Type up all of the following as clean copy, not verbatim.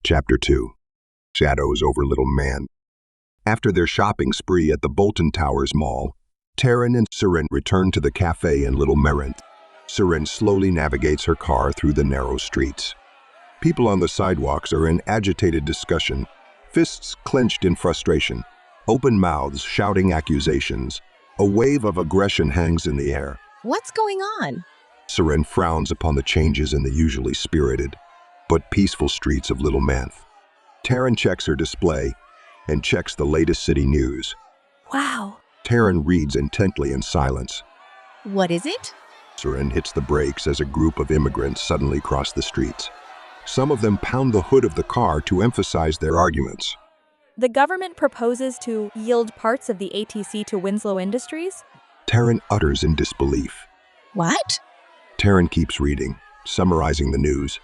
Chapter 2. Shadows over Little Man. After their shopping spree at the Bolton Towers Mall, Taryn and Seren return to the cafe in Little Mranth. Seren slowly navigates her car through the narrow streets. People on the sidewalks are in agitated discussion, fists clenched in frustration, open mouths shouting accusations. A wave of aggression hangs in the air. What's going on? Seren frowns upon the changes in the usually spirited but peaceful streets of Little Mranth. Taryn checks her display and checks the latest city news. Wow. Taryn reads intently in silence. What is it? Seren hits the brakes as a group of immigrants suddenly cross the streets. Some of them pound the hood of the car to emphasize their arguments. The government proposes to yield parts of the ATC to Winslow Industries? Taryn utters in disbelief. What? Taryn keeps reading, summarizing the news.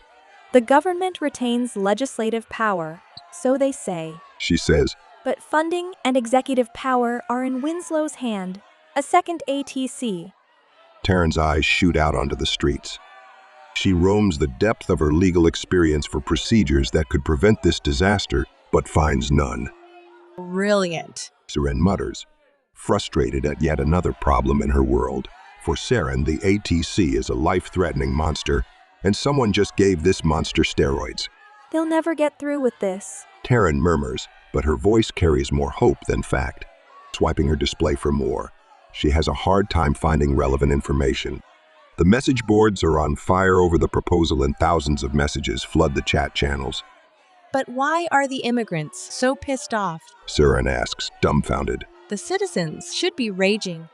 The government retains legislative power, so they say. She says, But funding and executive power are in Winslow's hand, a second ATC. Taryn's eyes shoot out onto the streets. She roams the depth of her legal experience for procedures that could prevent this disaster, but finds none. Brilliant. Seren mutters, frustrated at yet another problem in her world. For Seren, the ATC is a life-threatening monster, and someone just gave this monster steroids. They'll never get through with this. Taryn murmurs, but her voice carries more hope than fact. Swiping her display for more, she has a hard time finding relevant information. The message boards are on fire over the proposal and thousands of messages flood the chat channels. But why are the immigrants so pissed off? Seren asks, dumbfounded. The citizens should be raging.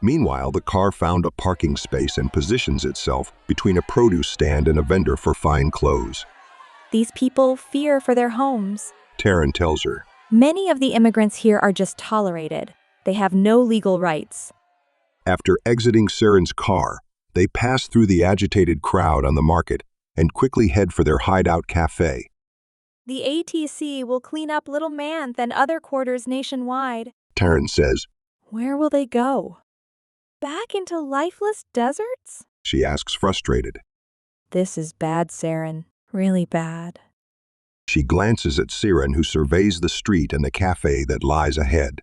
Meanwhile, the car found a parking space and positions itself between a produce stand and a vendor for fine clothes. These people fear for their homes. Taryn tells her. Many of the immigrants here are just tolerated. They have no legal rights. After exiting Seren's car, they pass through the agitated crowd on the market and quickly head for their hideout cafe. The ATC will clean up Little Mranth and other quarters nationwide. Taryn says. Where will they go? Back into lifeless deserts? She asks, frustrated. This is bad, Seren. Really bad. She glances at Seren, who surveys the street and the cafe that lies ahead.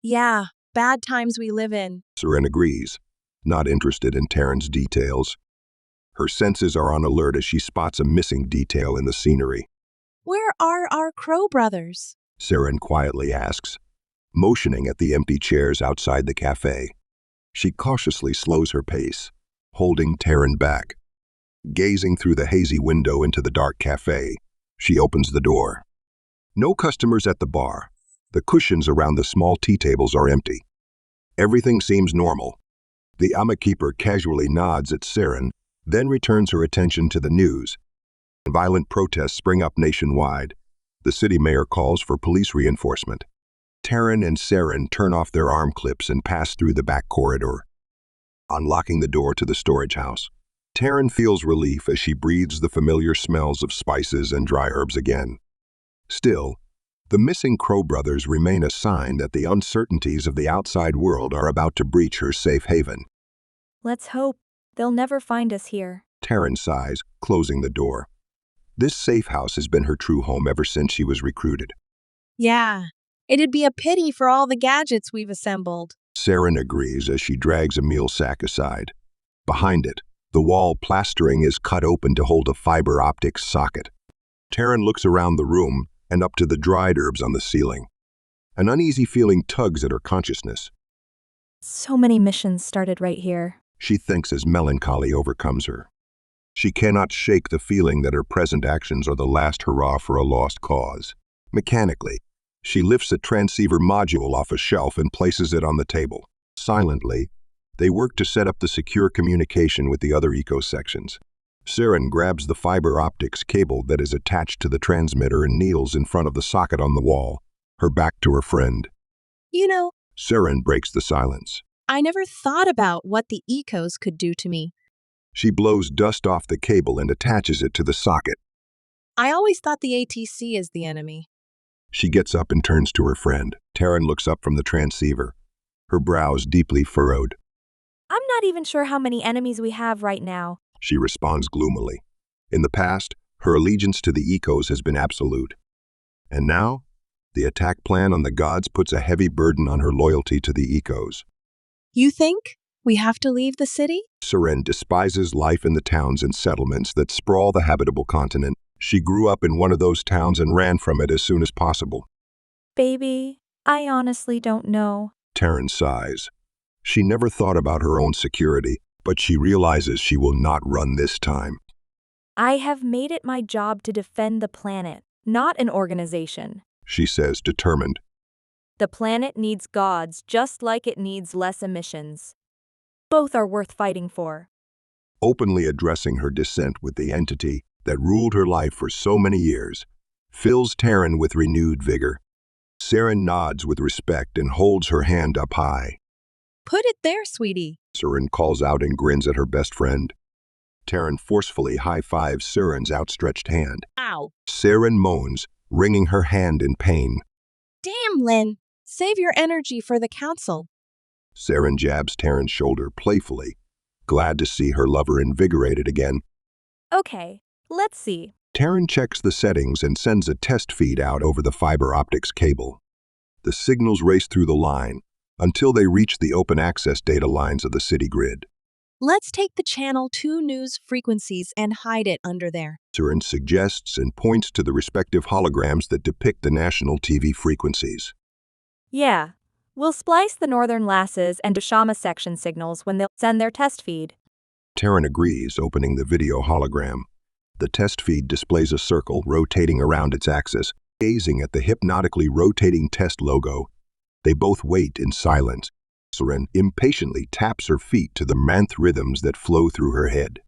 Yeah, bad times we live in. Seren agrees, not interested in Taryn's details. Her senses are on alert as she spots a missing detail in the scenery. Where are our Crow brothers? Seren quietly asks, motioning at the empty chairs outside the cafe. She cautiously slows her pace, holding Taryn back. Gazing through the hazy window into the dark cafe, she opens the door. No customers at the bar. The cushions around the small tea tables are empty. Everything seems normal. The keeper casually nods at Seren, then returns her attention to the news. Violent protests spring up nationwide. The city mayor calls for police reinforcement. Taryn and Seren turn off their arm clips and pass through the back corridor. Unlocking the door to the storage house, Taryn feels relief as she breathes the familiar smells of spices and dry herbs again. Still, the missing Crow brothers remain a sign that the uncertainties of the outside world are about to breach her safe haven. Let's hope they'll never find us here. Taryn sighs, closing the door. This safe house has been her true home ever since she was recruited. Yeah, it'd be a pity for all the gadgets we've assembled. Seren agrees as she drags a meal sack aside. Behind it, the wall plastering is cut open to hold a fiber optic socket. Taryn looks around the room and up to the dried herbs on the ceiling. An uneasy feeling tugs at her consciousness. So many missions started right here. She thinks as melancholy overcomes her. She cannot shake the feeling that her present actions are the last hurrah for a lost cause. Mechanically, she lifts a transceiver module off a shelf and places it on the table. Silently, they work to set up the secure communication with the other eco-sections. Seren grabs the fiber optics cable that is attached to the transmitter and kneels in front of the socket on the wall, her back to her friend. You know, Seren breaks the silence. I never thought about what the ecos could do to me. She blows dust off the cable and attaches it to the socket. I always thought the ATC is the enemy. She gets up and turns to her friend. Taryn looks up from the transceiver, her brows deeply furrowed. I'm not even sure how many enemies we have right now. She responds gloomily. In the past, Her allegiance to the Ecos has been absolute. And now, the attack plan on the gods puts a heavy burden on her loyalty to the Ecos. You think we have to leave the city? Seren despises life in the towns and settlements that sprawl the habitable continent. She grew up in one of those towns and ran from it as soon as possible. Baby, I honestly don't know. Taryn sighs. She never thought about her own security, but she realizes she will not run this time. I have made it my job to defend the planet, not an organization. She says, determined. The planet needs gods just like it needs less emissions. Both are worth fighting for. Openly addressing her dissent with the entity that ruled her life for so many years, fills Taryn with renewed vigor. Seren nods with respect and holds her hand up high. Put it there, sweetie. Seren calls out and grins at her best friend. Taryn forcefully high-fives Seren's outstretched hand. Ow. Seren moans, wringing her hand in pain. Damn, Lynn. Save your energy for the council. Seren jabs Taryn's shoulder playfully, glad to see her lover invigorated again. Okay, let's see. Taryn checks the settings and sends a test feed out over the fiber optics cable. The signals race through the line until they reach the open access data lines of the city grid. Let's take the Channel 2 news frequencies and hide it under there. Seren suggests and points to the respective holograms that depict the national TV frequencies. Yeah, we'll splice the Northern Lasses and Dushama section signals when they'll send their test feed. Taryn agrees, opening the video hologram. The test feed displays a circle rotating around its axis. Gazing at the hypnotically rotating test logo, they both wait in silence. Seren impatiently taps her feet to the Mranth rhythms that flow through her head.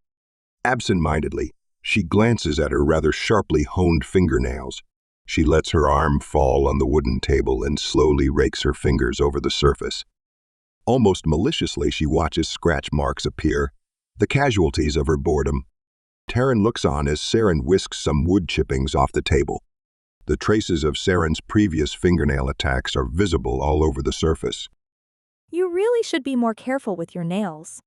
Absent-mindedly, she glances at her rather sharply honed fingernails. She lets her arm fall on the wooden table and slowly rakes her fingers over the surface. Almost maliciously, she watches scratch marks appear, the casualties of her boredom. Taryn looks on as Seren whisks some wood chippings off the table. The traces of Seren's previous fingernail attacks are visible all over the surface. You really should be more careful with your nails.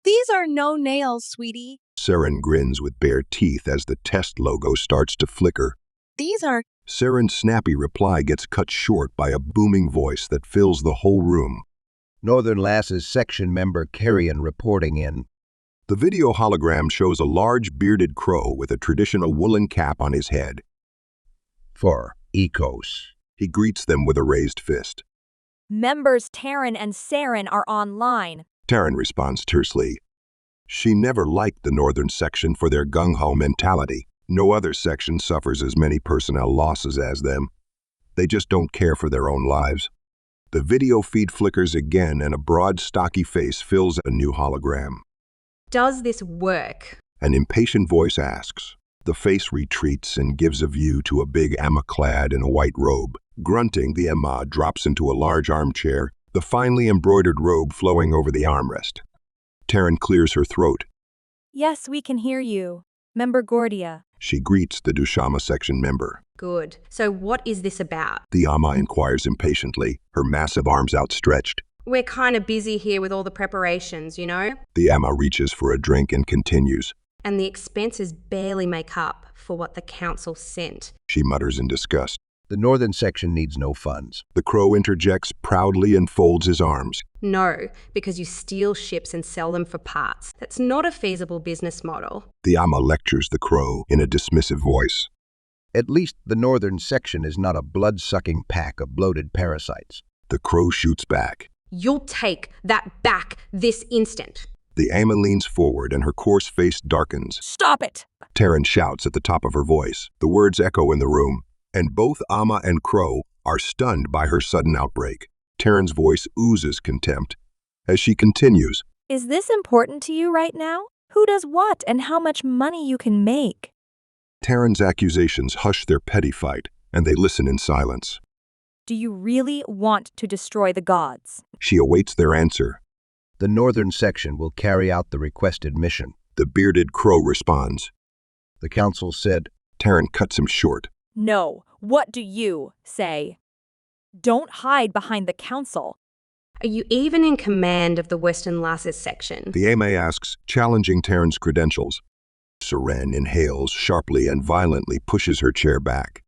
These are no nails, sweetie. Seren grins with bare teeth as the test logo starts to flicker. These are... Seren's snappy reply gets cut short by a booming voice that fills the whole room. Northern Lasses section member Carrion reporting in. The video hologram shows a large bearded crow with a traditional woolen cap on his head. For Ecos. He greets them with a raised fist. Members Taryn and Seren are online. Taryn responds tersely. She never liked the Northern section for their gung-ho mentality. No other section suffers as many personnel losses as them. They just don't care for their own lives. The video feed flickers again and a broad, stocky face fills a new hologram. Does this work? An impatient voice asks. The face retreats and gives a view to a big Amma clad in a white robe. Grunting, the Amma drops into a large armchair, the finely embroidered robe flowing over the armrest. Taryn clears her throat. Yes, we can hear you. Member Gordia. She greets the Dushama section member. Good. So what is this about? The Amma inquires impatiently, her massive arms outstretched. We're kind of busy here with all the preparations, you know? The Amma reaches for a drink and continues. And the expenses barely make up for what the council sent. She mutters in disgust. The Northern section needs no funds. The crow interjects proudly and folds his arms. No, because you steal ships and sell them for parts. That's not a feasible business model. The Amma lectures the crow in a dismissive voice. At least the Northern section is not a blood-sucking pack of bloated parasites. The crow shoots back. You'll take that back this instant. The Amma leans forward and her coarse face darkens. Stop it! Taryn shouts at the top of her voice. The words echo in the room, and both Amma and Crow are stunned by her sudden outbreak. Taryn's voice oozes contempt as she continues. Is this important to you right now? Who does what and how much money you can make? Taryn's accusations hush their petty fight, and they listen in silence. Do you really want to destroy the gods? She awaits their answer. The Northern section will carry out the requested mission. The bearded crow responds. The council said. Taryn cuts him short. No. What do you say? Don't hide behind the council. Are you even in command of the Western Lasses section? The Amma asks, challenging Taryn's credentials. Siren inhales sharply and violently pushes her chair back.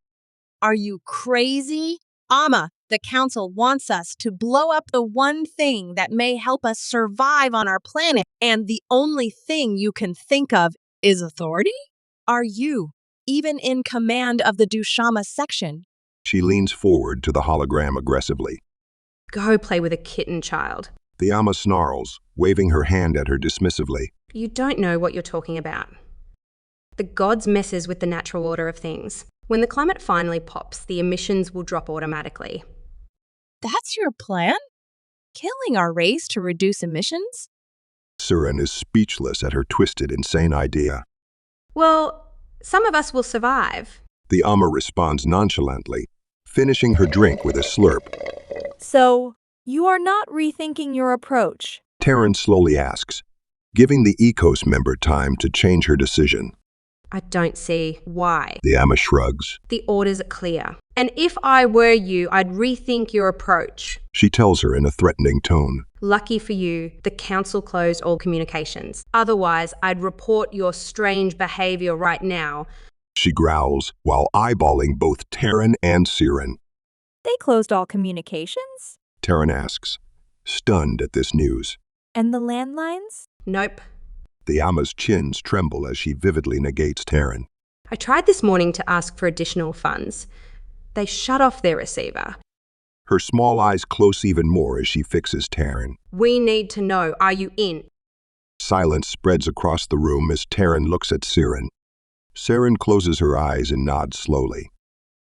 Are you crazy? Amma, the council wants us to blow up the one thing that may help us survive on our planet, and the only thing you can think of is authority? Are you even in command of the Dushama section? She leans forward to the hologram aggressively. Go play with a kitten, child. The Amma snarls, waving her hand at her dismissively. You don't know what you're talking about. The gods messes with the natural order of things. When the climate finally pops, the emissions will drop automatically. That's your plan? Killing our race to reduce emissions? Siren is speechless at her twisted, insane idea. Well, some of us will survive. The Amma responds nonchalantly, finishing her drink with a slurp. So, you are not rethinking your approach. Taryn slowly asks, giving the Ecos member time to change her decision. I don't see why. The Amma shrugs. The orders are clear. And if I were you, I'd rethink your approach. She tells her in a threatening tone. Lucky for you, the council closed all communications. Otherwise, I'd report your strange behavior right now. She growls while eyeballing both Taryn and Siren. They closed all communications? Taryn asks, stunned at this news. And the landlines? Nope. The Amma's chins tremble as she vividly negates Taryn. I tried this morning to ask for additional funds. They shut off their receiver. Her small eyes close even more as she fixes Taryn. We need to know, are you in? Silence spreads across the room as Taryn looks at Siren. Siren closes her eyes and nods slowly.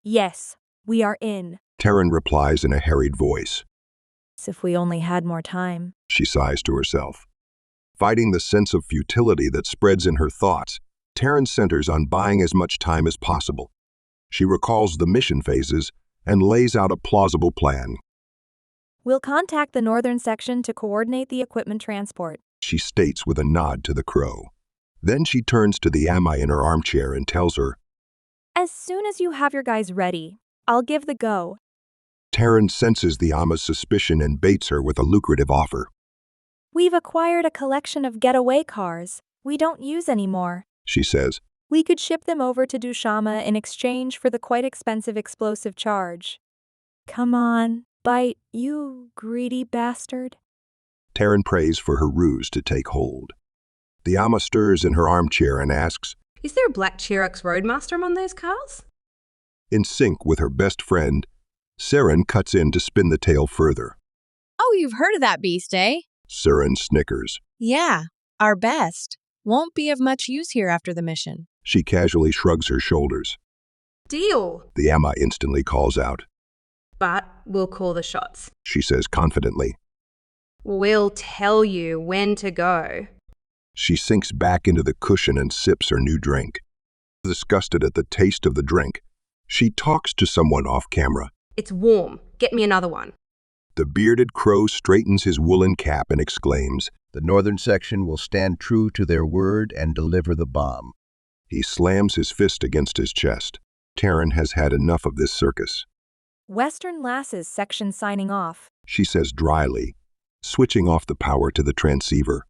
Yes, we are in. Taryn replies in a harried voice. As if we only had more time. She sighs to herself. Fighting the sense of futility that spreads in her thoughts, Taryn centers on buying as much time as possible. She recalls the mission phases and lays out a plausible plan. We'll contact the northern section to coordinate the equipment transport. She states with a nod to the crow. Then she turns to the Amma in her armchair and tells her, As soon as you have your guys ready, I'll give the go. Taryn senses the Amma's suspicion and baits her with a lucrative offer. We've acquired a collection of getaway cars we don't use anymore. She says, We could ship them over to Dushama in exchange for the quite expensive explosive charge. Come on, bite, you greedy bastard. Taryn prays for her ruse to take hold. The Amma stirs in her armchair and asks, Is there a black Cherokee Roadmaster among those cars? in sync with her best friend, Siren cuts in to spin the tale further. Oh, you've heard of that beast, eh? Siren snickers. Yeah, our best. Won't be of much use here after the mission. She casually shrugs her shoulders. Deal. The Amma instantly calls out. But we'll call the shots. She says confidently. We'll tell you when to go. She sinks back into the cushion and sips her new drink. Disgusted at the taste of the drink, she talks to someone off camera. It's warm. Get me another one. The bearded crow straightens his woolen cap and exclaims, The northern section will stand true to their word and deliver the bomb. He slams his fist against his chest. Taryn has had enough of this circus. Western Lasses section signing off. She says dryly, switching off the power to the transceiver.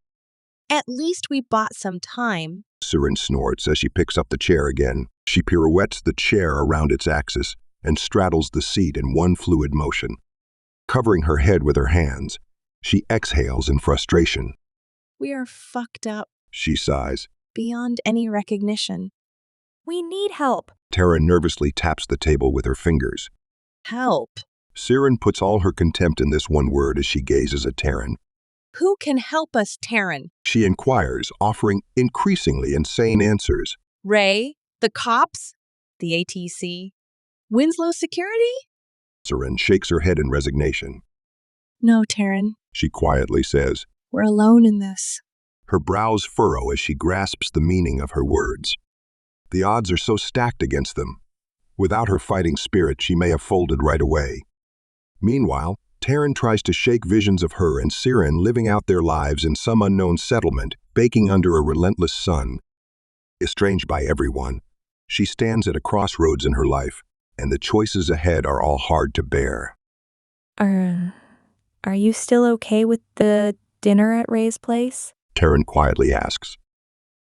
At least we bought some time. Siren snorts as she picks up the chair again. She pirouettes the chair around its axis and straddles the seat in one fluid motion. Covering her head with her hands, she exhales in frustration. We are fucked up She sighs. beyond any recognition. We need help. Taryn nervously taps the table with her fingers. Help. Siren puts all her contempt in this one word as she gazes at Taryn. Who can help us, Taryn? She inquires, offering increasingly insane answers. Ray? The cops? The ATC? Winslow Security? Siren shakes her head in resignation. No, Taryn. She quietly says. We're alone in this. Her brows furrow as she grasps the meaning of her words. The odds are so stacked against them. Without her fighting spirit, she may have folded right away. Meanwhile, Taryn tries to shake visions of her and Siren living out their lives in some unknown settlement, baking under a relentless sun. Estranged by everyone, she stands at a crossroads in her life, and the choices ahead are all hard to bear. Are you still okay with the dinner at Ray's place? Taryn quietly asks.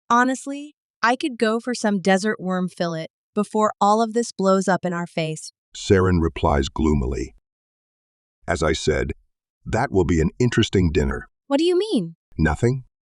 Honestly, I could go for some desert worm fillet before all of this blows up in our face. Saren replies gloomily. As I said, that will be an interesting dinner. What do you mean? Nothing?